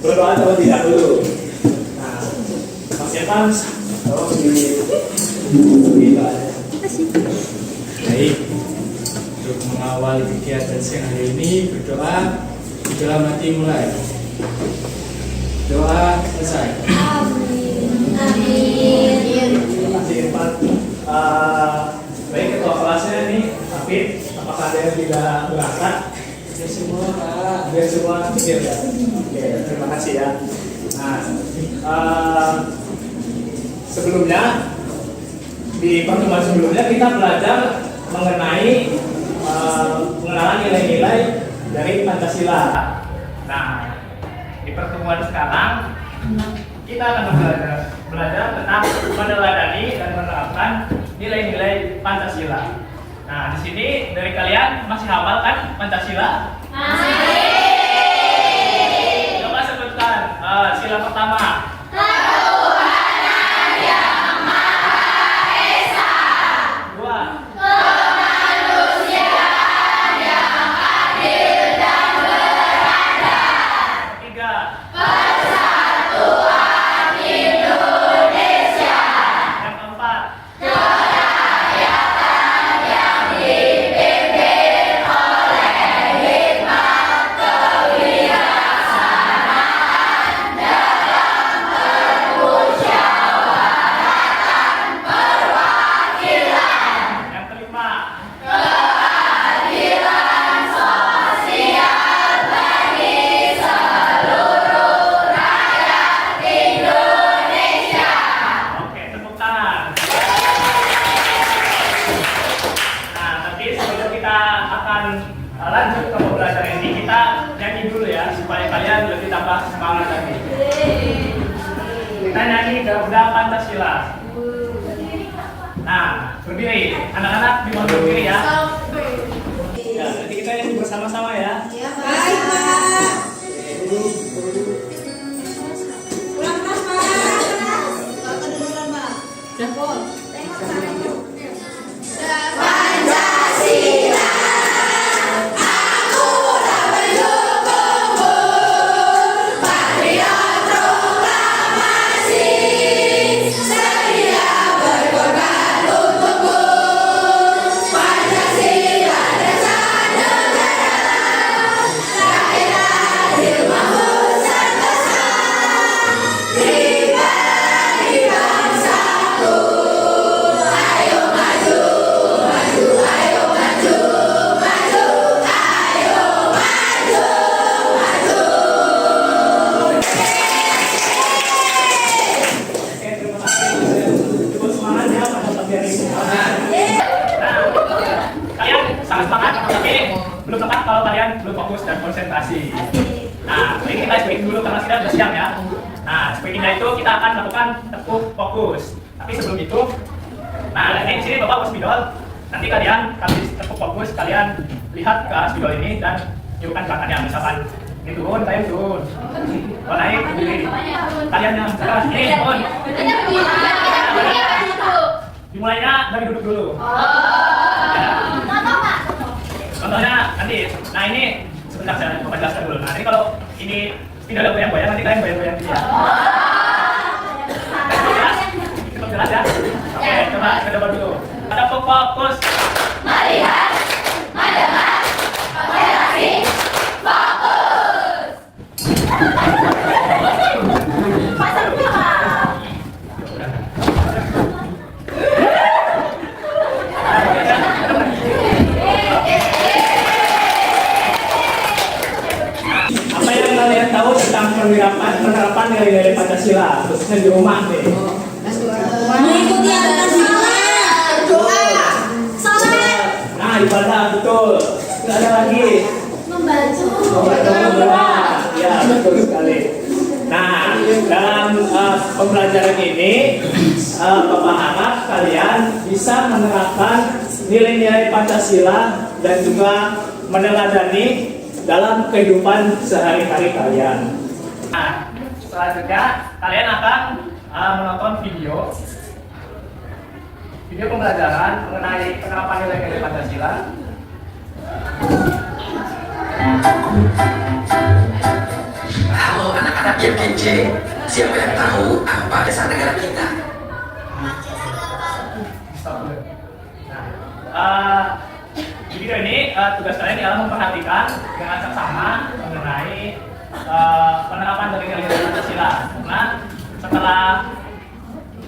berdoa terlebih tidak dulu. Nah, Mas Evan, tolong didoa. Baik, untuk mengawali kegiatan siang hari ini berdoa, dalam hati mulai. Doa selesai. Amin. Amin. Terima kasih Evan. Baik, ketua kelasnya nih, Afid, apakah ada yang tidak berangkat? Ya semua Kak. Biar semua hadir ya. Oke, terima kasih ya. Nah, sebelumnya di pertemuan sebelumnya kita belajar mengenai pengenalan nilai-nilai dari Pancasila. Nah, di pertemuan sekarang kita akan belajar tentang meneladani dan menerapkan nilai-nilai Pancasila. Nah, di sini dari kalian masih hafal kan Pancasila? Masih. Coba sebutkan sila pertama. Ketuhanan yang Maha Esa. Dua. Kemanusiaan yang adil dan beradab. Tiga. Persatuan Indonesia. Yang keempat. Kerakyatan yang dipimpin oleh hikmat kebijaksanaan dalam permusyawaratan perwakilan. Yang kelima. Keadilan sosial bagi seluruh rakyat Indonesia. Oke, tepuk tangan. Nah, nanti sebelum kita akan lanjut ke pembelajaran ini, kita nyanyi dulu ya, supaya kalian lebih tambah semangat lagi. Kita nyanyi Garuda Pancasila. Nah, berdiri. Anak-anak dimana berdiri ya. Ya, nanti kita nyanyi bersama-sama ya. Baik, Pak. Pulang kelas, Pak. Pak, kedengeran, Pak. Udah, Pol. Tengok sana. Pancasila, akulah pendukungmu, patriot proklamasi, sedia berkorban untukmu. Pancasila dasar negara, rakyat adil makmur sentosa, pribadi bangsaku. Ayo maju, maju, ayo maju, maju, ayo maju, maju. Oke, terima kasih. Cukup semangat ya pada pagi hari ini. Nah, kalian sangat semangat, tapi belum tepat kalau kalian belum fokus dan konsentrasi. Nah, ini kita speaking dulu karena kita sudah siap ya. Nah, speakingnya itu kita akan melakukan tepuk fokus. Tapi sebelum itu, nah ini di sini Bapak bos spidol. Nanti kalian habis tepuk fokus, kalian lihat ke spidol ini dan tiupkan tangannya. Misalkan ini turun, kalian turun. Kalau naik, berdiri. Kalian yang sekarang ini turun. Dimulainya dari duduk dulu. Ya. Contohnya nanti, nah ini sebentar saya mau jelaskan dulu. Nah ini kalau ini tidak ada goyang-goyang, nanti kalian goyang-goyang dia. Cukup jelas ya? Oke, coba kita coba dulu. Ada fokus. Melihat, mendengar, konsentrasi, fokus. Pasang muka. Apa yang kalian tahu tentang penerapan nilai-nilai Pancasila, khususnya di rumah nih? Mengikuti aturan sholat, berdoa, sholat, Nah, ibadah betul. Tidak ada lagi. Membantu. Doa. Ya, betul sekali. Nah, dalam pembelajaran ini, Bapak harap kalian bisa menerapkan nilai-nilai Pancasila dan juga meneladani dalam kehidupan sehari-hari kalian. Nah, selanjutnya kalian akan menonton video pembelajaran mengenai penerapan nilai-nilai Pancasila. Halo anak-anak yang kece, siapa yang tahu apa dasar negara kita? Di video ini tugas kalian adalah memperhatikan dengan seksama mengenai penerapan dari nilai Pancasila. Karena setelah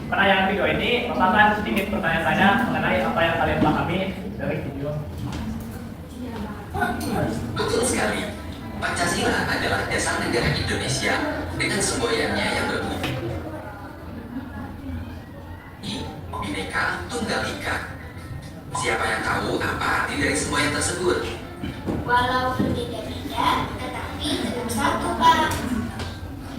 penayangan video ini, Bapak akan sedikit bertanya-tanya mengenai apa yang kalian pahami dari video. Betul sekali. Pancasila adalah dasar negara Indonesia dengan semboyannya yang berbunyi Bhinneka Tunggal Ika. Siapa yang tahu apa arti dari semboyan tersebut? Walau berbeda-beda, tetapi tetap satu, Pak.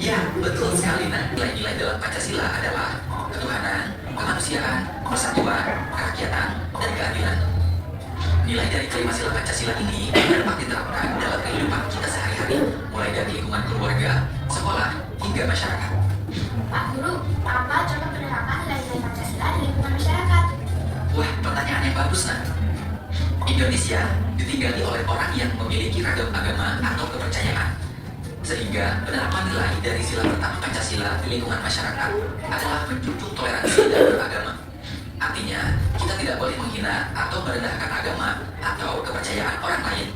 Ya, betul sekali. Nah, nilai-nilai dalam Pancasila adalah ketuhanan, kemanusiaan, persatuan, kerakyatan, dan keadilan. Nilai dari kelima sila Pancasila ini dapat diterapkan dalam kehidupan kita sehari-hari, mulai dari lingkungan keluarga, sekolah, hingga masyarakat. Pak Guru, apa contoh penerapan nilai-nilai Pancasila di lingkungan masyarakat? Wah, pertanyaan yang bagus, nah. Indonesia ditinggali oleh orang yang memiliki ragam agama atau kepercayaan. Sehingga penerapan nilai dari sila pertama Pancasila di lingkungan masyarakat adalah menjunjung toleransi dan beragama. Artinya, kita tidak boleh menghina atau merendahkan agama atau kepercayaan orang lain,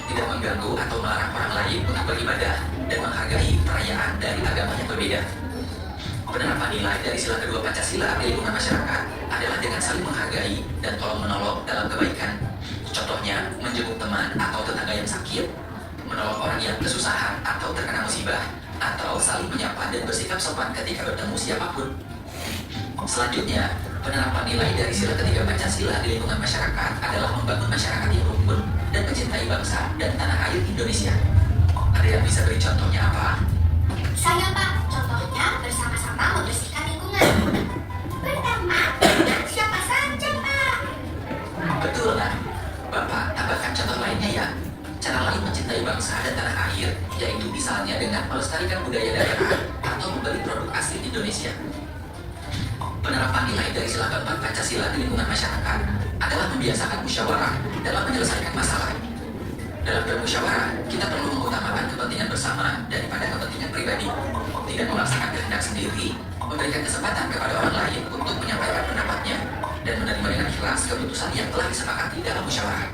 tidak mengganggu atau melarang orang lain untuk beribadah, dan menghargai perayaan dari agama yang berbeda. Penerapan nilai dari sila kedua Pancasila di lingkungan masyarakat adalah dengan saling menghargai dan tolong-menolong dalam kebaikan. Contohnya, menjenguk teman atau tetangga yang sakit, menolong orang yang kesusahan atau terkena musibah, atau saling menyapa dan bersikap sopan ketika bertemu siapapun. Selanjutnya, penerapan nilai dari sila ketiga Pancasila di lingkungan masyarakat adalah membangun masyarakat yang rukun dan mencintai bangsa dan tanah air Indonesia. Ada yang bisa beri contohnya apa? Saya, Pak. Contohnya bersama-sama membersihkan lingkungan. Pertama, dengan siapa saja, Pak? Betul, nah. Bapak tambahkan contoh lainnya ya. Cara lain mencintai bangsa dan tanah air, yaitu misalnya dengan melestarikan budaya daerah atau membeli produk asli Indonesia. Penerapan nilai dari sila keempat Pancasila di lingkungan masyarakat adalah membiasakan musyawarah dalam menyelesaikan masalah. Dalam bermusyawarah, kita perlu mengutamakan kepentingan bersama daripada kepentingan pribadi, tidak memaksakan kehendak sendiri, memberikan kesempatan kepada orang lain untuk menyampaikan pendapatnya, dan menerima dengan ikhlas keputusan yang telah disepakati dalam musyawarah.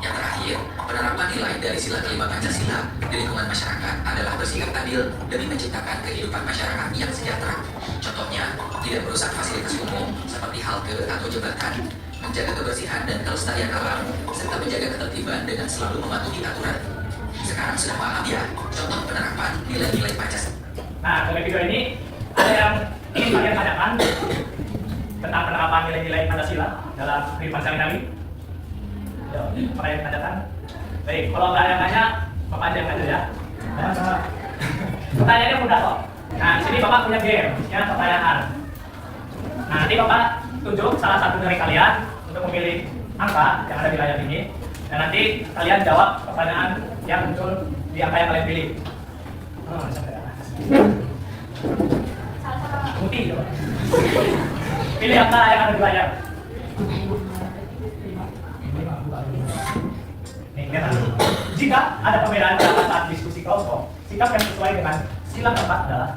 Yang terakhir, penerapan nilai dari sila kelima Pancasila di lingkungan masyarakat adalah bersikap adil demi menciptakan kehidupan masyarakat yang sejahtera. Contohnya, tidak merusak fasilitas umum seperti halte atau jembatan, menjaga kebersihan dan kelestarian alam, serta menjaga ketertiban dengan selalu mematuhi aturan. Sekarang sudah paham ya contoh penerapan nilai-nilai Pancasila. Nah, dalam video ini ada yang ingin kalian tanyakan tentang penerapan nilai-nilai Pancasila dalam kehidupan sehari-hari? Apa yang tanyakan? Baik, kalau nggak ada yang tanya, Bapak aja yang aja ya. Pertanyaannya mudah kok. Nah, di sini Bapak punya game, ya pertanyaan. Nah, nanti Bapak tunjuk salah satu dari kalian untuk memilih angka yang ada di layar ini, dan nanti kalian jawab pertanyaan yang muncul di angka yang kalian pilih. Putih, coba. Pilih angka yang ada di layar. Nih, lihat. Jika ada perbedaan pendapat saat diskusi kelompok, sikap yang sesuai dengan sila keempat adalah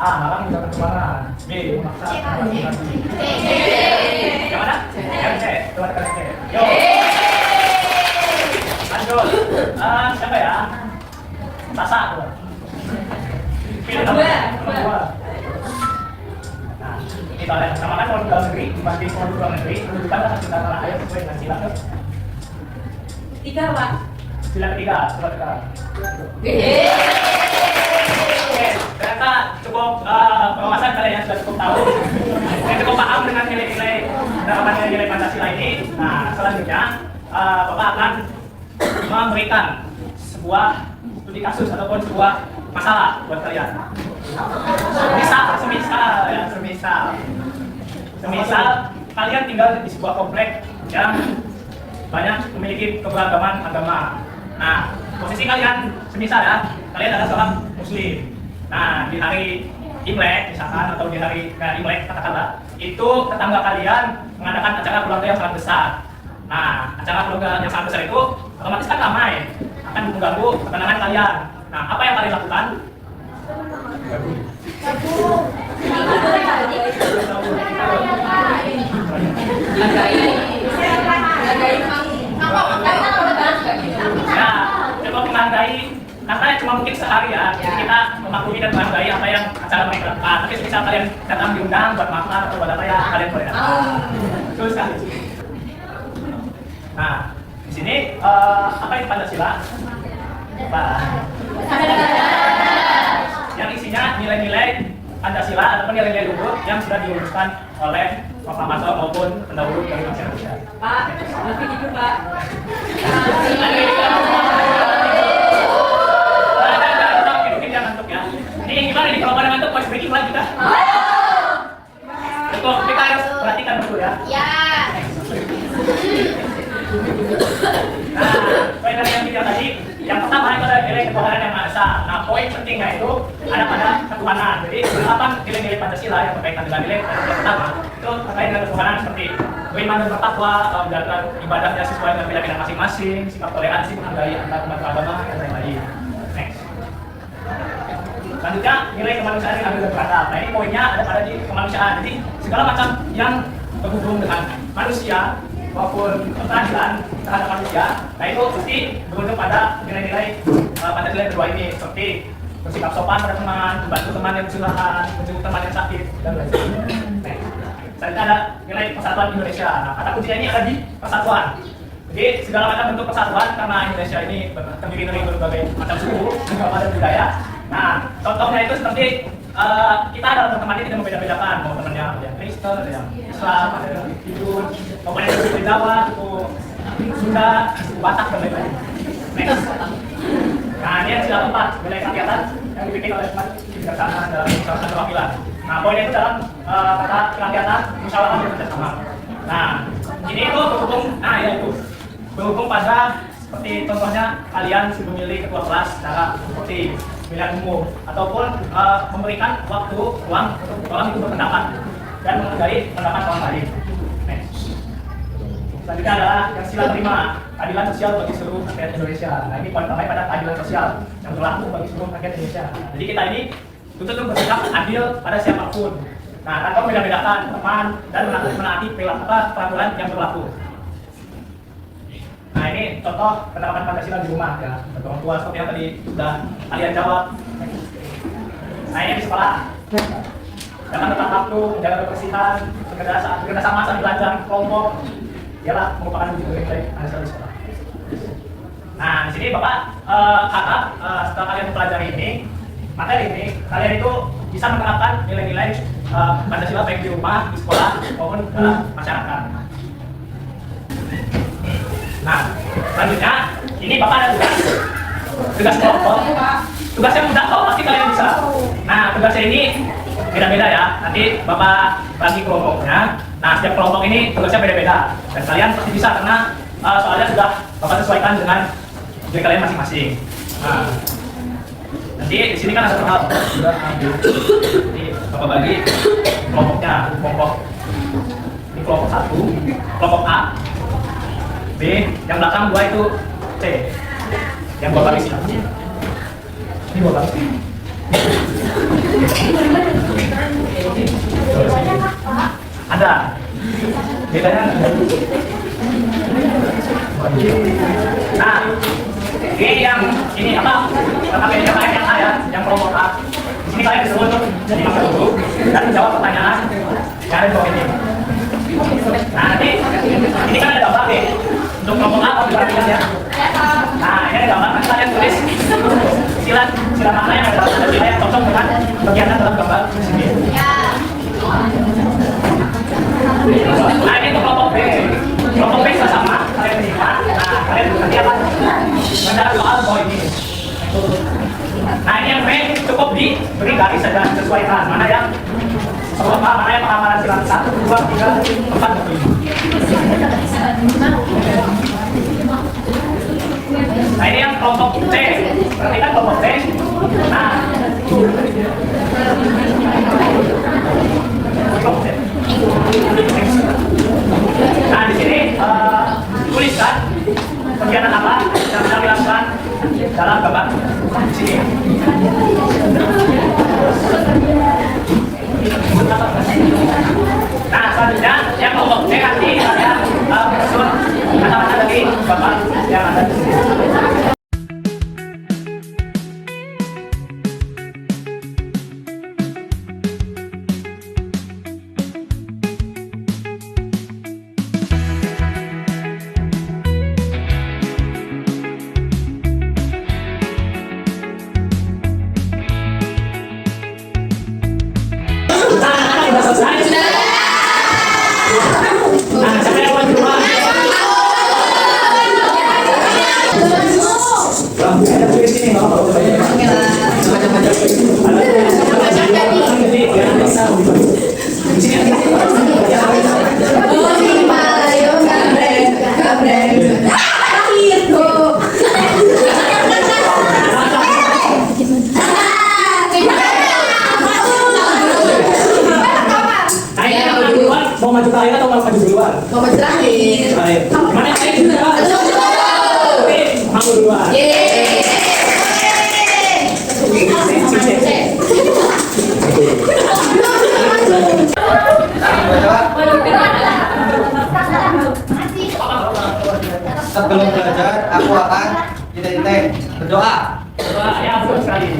A. Malang menjawab kemarahan. B. Memaksa. Yang mana? MC. Coba tekan MC. Yo. Lanjut. Siapa ya? Sasa. Pilih nomor 2. Nah, ini kalian samakan produk dalam negeri dibanding produk luar negeri. Menunjukkan hasil tanah air sesuai dengan sila ke 3, Pak. sila ketiga. Coba tekan. Ternyata cukup pengawasan kalian yang sudah cukup tahu dan cukup paham dengan nilai-nilai penerapan nilai-nilai Pancasila ini. Nah, selanjutnya Bapak akan memberikan sebuah studi kasus ataupun sebuah masalah buat kalian. Semisal kalian tinggal di sebuah komplek yang banyak memiliki keberagaman agama. Nah, posisi kalian semisal ya, kalian adalah seorang Muslim. Nah, di hari Imlek misalkan atau di hari Imlek katakanlah, itu tetangga kalian mengadakan acara keluarga yang sangat besar. Nah, acara keluarga yang sangat besar itu otomatis kan ramai, akan mengganggu ketenangan kalian. Nah, apa yang kalian lakukan? Ya, coba menghargai, karena cuma mungkin sehari ya, jadi kita memaklumi dan menghargai apa yang acara mereka lakukan. Tapi misal kalian datang diundang buat makan atau buat apa ya, kalian boleh datang. Betul sekali. Nah, di sini apa itu Pancasila? Yang isinya nilai-nilai Pancasila ataupun nilai-nilai luhur yang sudah dirumuskan oleh proklamator maupun pendahulu dari bangsa Indonesia. Pak, lebih gitu Pak. Jangan ngantuk ya. Ini gimana nih kalau pada ngantuk voice breaking lagi kita? Betul, kita harus perhatikan betul ya. Ya. Nah, poin dari yang video tadi, yang pertama itu adalah nilai ketuhanan yang Maha Esa. Nah, poin pentingnya itu ada pada ketuhanan. Jadi, penerapan nilai-nilai Pancasila yang berkaitan dengan nilai Pancasila pertama itu terkait dengan ketuhanan seperti beriman dan bertakwa, menjalankan ibadahnya sesuai dengan beda-beda masing-masing, sikap toleransi, menghargai antar umat agama, dan lain-lain. Next. Selanjutnya, nilai kemanusiaan yang adil dan beradab. Nah, ini poinnya ada pada di kemanusiaan. Jadi, segala macam yang berhubung dengan manusia maupun keadilan terhadap manusia, nah itu mesti berujung pada nilai-nilai Pancasila yang kedua ini, seperti bersikap sopan pada teman, membantu teman yang kesusahan, menjenguk teman yang sakit, dan lain-lain. Nah, selanjutnya ada nilai persatuan Indonesia. Nah, kata kuncinya ini ada di persatuan. Jadi segala macam bentuk persatuan, karena Indonesia ini terdiri dari berbagai macam suku, agama dan budaya. Nah, contohnya itu seperti kita dalam berteman ini tidak membeda-bedakan, mau temannya ada yang Kristen, ada yang Islam, ada yang Hindu, mau yang suku Jawa, suku Sunda, suku Batak dan lain-lain. Next. Nah, ini yang sila keempat, nilai kerakyatan yang dibikin oleh teman kebijaksanaan dalam musyawarah perwakilan. Nah, poinnya itu dalam kata kerakyatan musyawarah kerjasama. Nah, ini itu berhubung, nah ya itu berhubung pada seperti contohnya kalian memilih ketua kelas secara seperti pilihan umum ataupun memberikan waktu ruang untuk orang itu berpendapat dan menghargai pendapat orang lain. Selanjutnya adalah yang sila kelima, keadilan sosial bagi seluruh rakyat Indonesia. Nah, ini poin terkait pada keadilan sosial yang berlaku bagi seluruh rakyat Indonesia. Jadi kita ini tuntut untuk bersikap adil pada siapapun. Nah, tanpa membeda-bedakan teman dan menaati peraturan yang berlaku. Nah, ini contoh penerapan Pancasila di rumah ya, bagi orang tua seperti yang tadi sudah kalian jawab. Nah, ini di sekolah. Jangan tepat waktu, menjaga kebersihan, bekerja sama saat belajar kelompok. Ialah merupakan wujud dari Pancasila di sekolah. Nah, di sini Bapak harap setelah kalian mempelajari ini, materi ini, kalian itu bisa menerapkan nilai-nilai Pancasila baik di rumah, di sekolah, maupun dalam masyarakat. Nah, selanjutnya ini Bapak ada tugas kelompok. Tugasnya mudah kok, pasti kalian bisa. Nah, tugasnya ini beda-beda ya. Nanti Bapak bagi kelompoknya. Nah, setiap kelompok ini tugasnya beda-beda. Dan kalian pasti bisa karena soalnya sudah Bapak sesuaikan dengan diri kalian masing-masing. Nah, nanti di sini kan ada hal sudah ambil. Jadi Bapak bagi kelompoknya, kelompok ini kelompok 1, kelompok A, B, yang belakang 2 itu C. Yang Bapak bagi sini. Ini Bapak bagi. Ada bedanya. Nah, ini yang ini apa? Yang lain yang A ya, yang kelompok A. Di sini kalian disuruh untuk jadi makan dulu dan menjawab pertanyaan yang ada di bawah ini. Nah, nanti ini kan ada gambar nih untuk kelompok A atau diperhatikan ya. Nah, ini ada gambar, nanti kalian tulis sila mana yang ada sila yang cocok dengan kegiatan dalam gambar di sini. Nah, ini untuk kelompok B. Kelompok B juga sama, kalian terima. Nah, kalian nanti apa? Mendarat soal bawah ini. Nah, ini yang B cukup diberi garis saja, sesuaikan mana yang mana yang pengamatan sila 1, 2, 3, 4, dan 5. Nah, ini yang kelompok C. Perhatikan kelompok C. Nah, kelompok C. Nah, di sini sebutkan kegiatan apa yang sedang dilakukan dalam babak di sini. Nah, selanjutnya yang kelompok B nanti saya menyusun kata-kata dari babak yang ada di sini. Sudah selesai? Sudah. Nah, siapa yang mau duluan? Ada tulis ini, nggak apa-apa. Mau maju terakhir atau mau maju duluan? Mau maju terakhir. Gimana yang lain juga? Oke, mau duluan. Sebelum belajar, aku akan berdoa. Ya, betul sekali.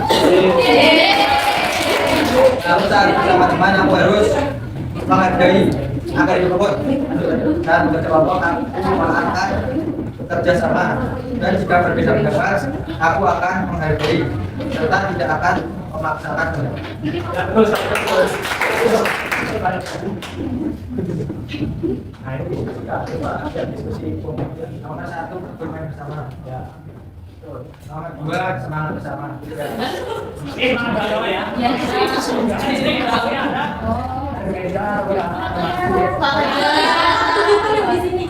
Lalu saat bersama teman aku harus menghargai agar hidup rukun dan bekerja kelompok. Aku akan bekerja sama, dan jika berbeda pendapat aku akan menghargai serta tidak akan memaksakan. Ya, betul sekali. Nah, ini kita coba ada diskusi kemudian. Nomor 1 bermain bersama. Ya. Nomor 2 semangat bersama. Ini mana berdoa ya? Ya. Di sini kita ada. Meja, Di sini.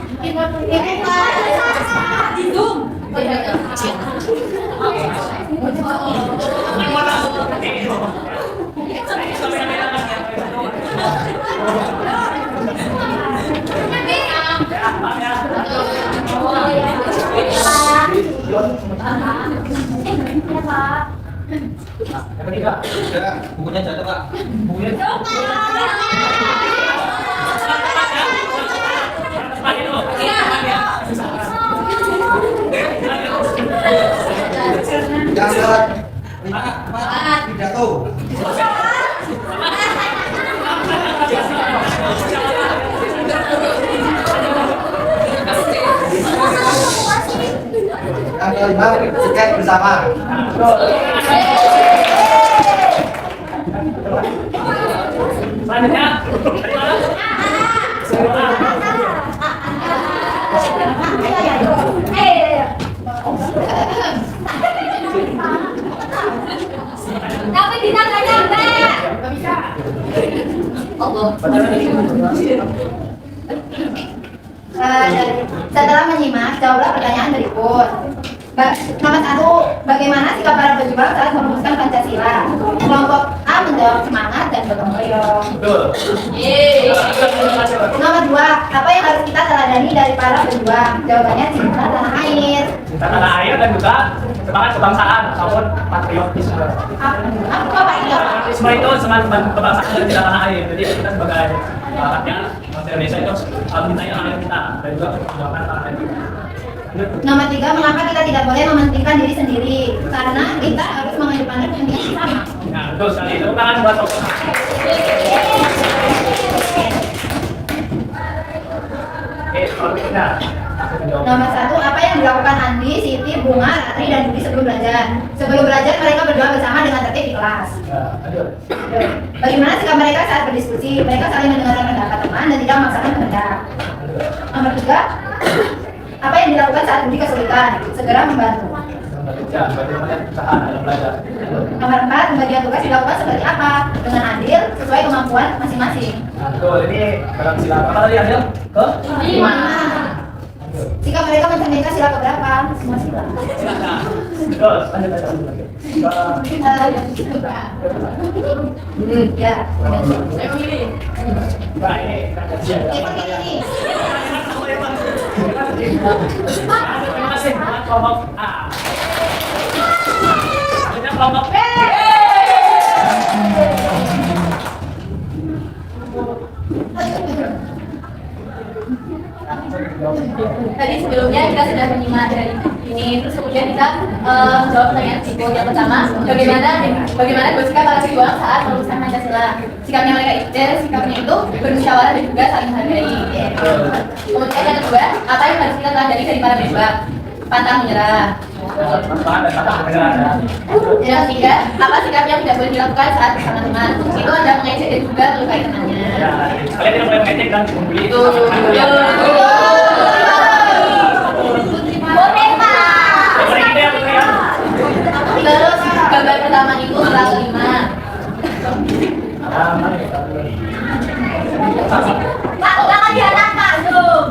Di Zoom. yang ketiga. Sudah, bukunya jatuh Kak. Bukunya Jangan pidato. Yang kelima, tiket bersama. selanjutnya Tapi kita nggak nyampe. Nggak bisa. Setelah menyimak, jawablah pertanyaan berikut. Nomor 1, bagaimana sikap para pejuang saat merumuskan Pancasila? Kelompok A menjawab semangat dan gotong royong. betul. Nomor 2, apa yang harus kita teladani dari para pejuang? Jawabannya cinta tanah air. Cinta tanah air dan juga semangat kebangsaan ataupun patriotisme. Apa itu? Patriotisme itu semangat kebangsaan dan cinta tanah air. Jadi kita sebagai rakyat bangsa Indonesia itu mencintai tanah air kita dan juga memperjuangkan tanah air kita. Nomor 3, mengapa kita tidak boleh mementingkan diri sendiri? Karena kita harus mengedepankan kepentingan bersama. Nah, betul sekali. Tepuk tangan buat tokoh. Oke, kalau kita Nomor 1, apa yang dilakukan Andi, Siti, Bunga, Ratri, dan Budi sebelum belajar? Sebelum belajar, mereka berdoa bersama dengan tertib di kelas. Bagaimana sikap mereka saat berdiskusi? Mereka saling mendengarkan pendapat teman dan tidak memaksakan kehendak. Nomor 3, apa yang dilakukan saat Budi kesulitan? Segera membantu. Nomor 4, pembagian tugas dilakukan seperti apa? Dengan adil, sesuai kemampuan masing-masing. Betul, ini dalam sila apa tadi adil? Ke? 5. Sikap mereka mencerminkan sila keberapa? Semua sila. Betul, lanjut aja. Ya. Baik, ini. Seperti ini. Terima kasih buat kelompok A. Selanjutnya kelompok B. Tadi sebelumnya kita sudah menyimak dari ini, terus kemudian kita menjawab pertanyaan Ciko. Yang pertama, bagaimana bersikap para pejuang saat merumuskan Pancasila? Sikapnya mereka sikapnya itu bermusyawarah dan juga saling menghargai. Kemudian yang kedua, apa yang harus kita pelajari dari para pejuang? Pantang menyerah. Yang ketiga, apa sikap yang tidak boleh dilakukan saat bersama teman? Itu ada mengejek dan juga melukai temannya. Kalian tidak boleh mengejek dan membuli. Terus gambar pertama itu setelah kelima. Pak, jangan dianak Pak, dong.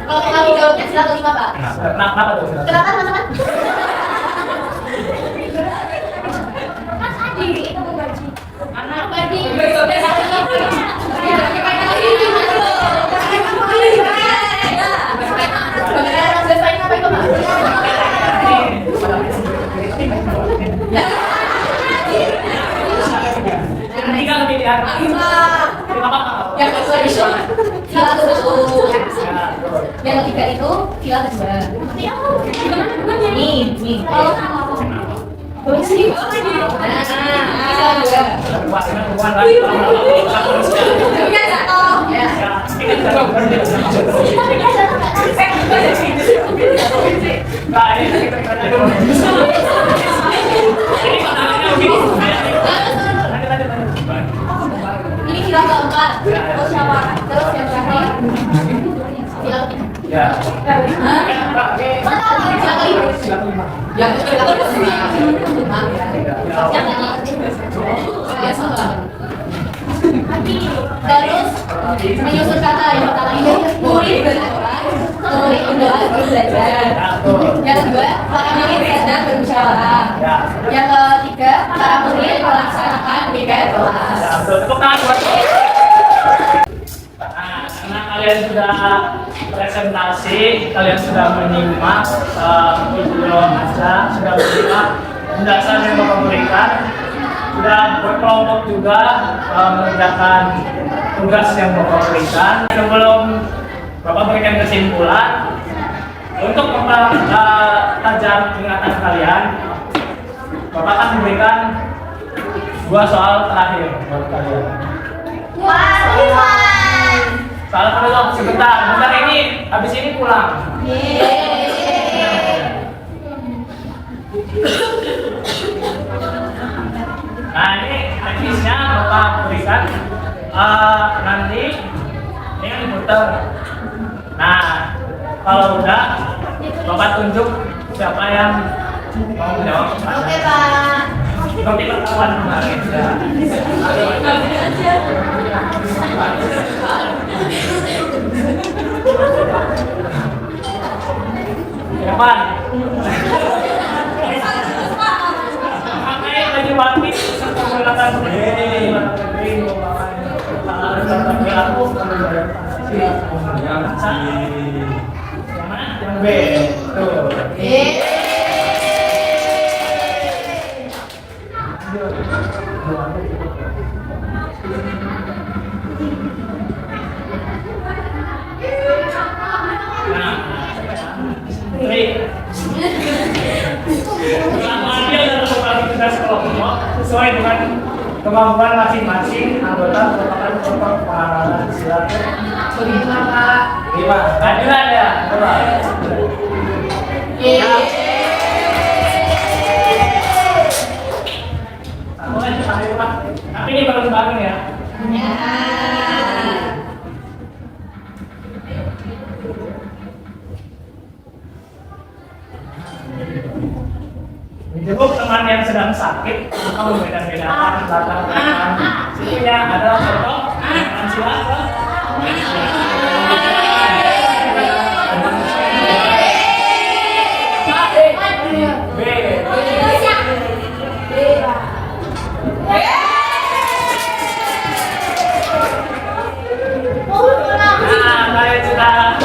Kalau kami jawabnya setelah kelima Pak. Kenapa tuh? Kenapa teman-teman? Anak Badi. Ketiga lebih lihat. Yang kedua itu sila kedua. Yang ketiga itu sila kedua. Nih. Sila ini sila keempat. Terus yang terakhir sila Ya. Terus menyusun kata yang pertama ini murid berdoa, murid berdoa baru belajar. Yang kedua, para murid sedang bermusyawarah. Yang ketiga, para murid melaksanakan ibadah doa. Tepuk tangan buat. Karena kalian sudah presentasi, kalian sudah menyimak video aja, sudah menyimak penjelasan yang Bapak berikan, sudah berkelompok juga mengerjakan tugas yang Bapak berikan. Sebelum Bapak berikan kesimpulan, untuk mempertajam ingatan kalian, Bapak akan memberikan 2 soal terakhir buat kalian. Soal kedua, sebentar ini, habis ini pulang. Nah ini teknisnya Bapak berikan, nanti ini kan diputer. Nah kalau udah Bapak tunjuk siapa yang mau menjawab. Oke Pak. Seperti pertemuan kemarin. Depan. Pakai baju batik menggunakan yang B. Tuh. Sesuai dengan kemampuan masing-masing anggota merupakan contoh pengalaman. Silakan. 5 Pak. 5. Adilan ya. Coba. Tapi ini bareng-bareng ya. Untuk teman yang sedang sakit, maka membeda-bedakan latar belakang sukunya adalah contoh silakan. B. Kita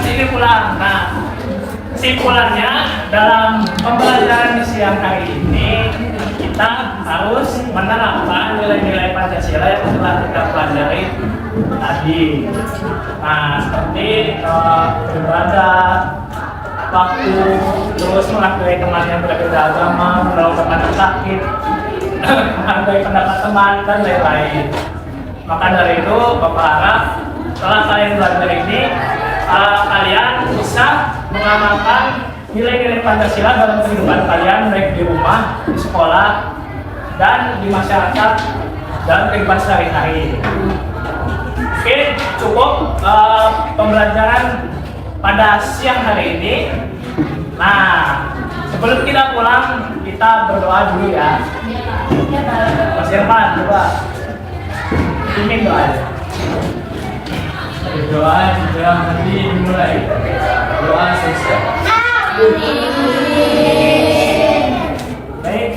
sini pulang. Nah, kesimpulannya dalam pembelajaran siang hari ini kita harus menerapkan nilai-nilai Pancasila yang telah kita pelajari tadi. Nah, seperti beribadah, waktu, terus menghargai teman yang berbeda agama, menolong teman sakit, menghargai pendapat teman, dan lain-lain. Maka dari itu, Bapak harap setelah kalian belajar ini, kalian bisa mengamalkan nilai-nilai Pancasila dalam kehidupan kalian, baik di rumah, di sekolah, dan di masyarakat dalam kehidupan sehari-hari. Oke, cukup pembelajaran pada siang hari ini. Nah, sebelum kita pulang, kita berdoa dulu ya. Mas Irfan, coba pimpin doa. Doa yang nanti dimulai. Doa selesai. Baik,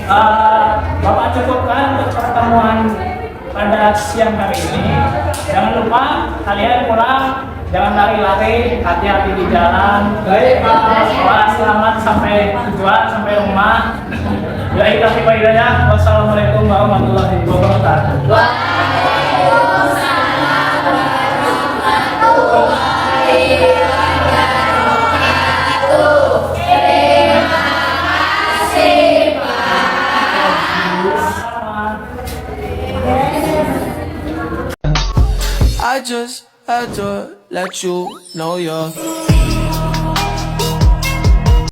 Bapak cukupkan untuk pertemuan pada siang hari ini. Jangan lupa kalian pulang, jangan lari-lari, hati-hati di jalan. Baik, Pak. Selamat sampai tujuan, sampai rumah. Baik, wassalamualaikum warahmatullahi wabarakatuh. I just had to let you know you're